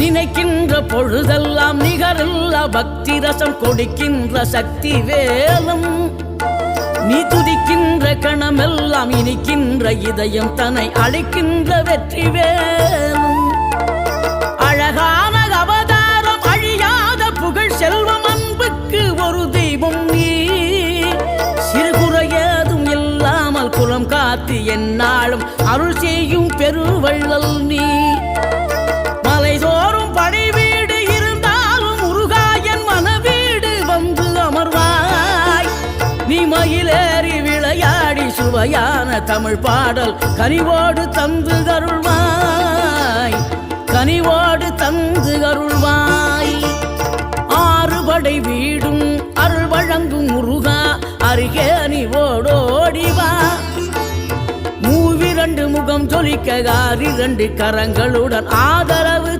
நினைக்கின்ற பொழுதெல்லாம் நிகரில்லா பக்தி ரசம் கொடுக்கின்ற சக்தி வேலும் நீ துதிக்கின்ற கணமெல்லாம் இனிக்கின்ற இதயம் தன்னை அழைக்கின்ற வெற்றி வேலும் அழகான அவதாரம் அழியாத புகழ் செல்வம் அன்புக்கு ஒரு தெய்வம் நீ சிறுகுறையதும் இல்லாமல் குலம் காத்து எந்நாளும் அருள் செய்யும் பெருவள்ளல் நீ மலைதோறும் படை வீடு இருந்தாலும் முருகாயன் மனவீடு வந்து அமர்வாய் நீ மயிலேறி விளையாடி சுவையான தமிழ் பாடல் கனிவோடு தந்து அருள்வாய் கனிவோடு தந்து அருள்வாய் ஆறுபடை வீடும் அருள் வழங்கும் முருகா அருகே நீ ஓடோடிவா மூவிரண்டு முகம் ஜொலிக்க 6 கரங்களுடன் ஆதரவு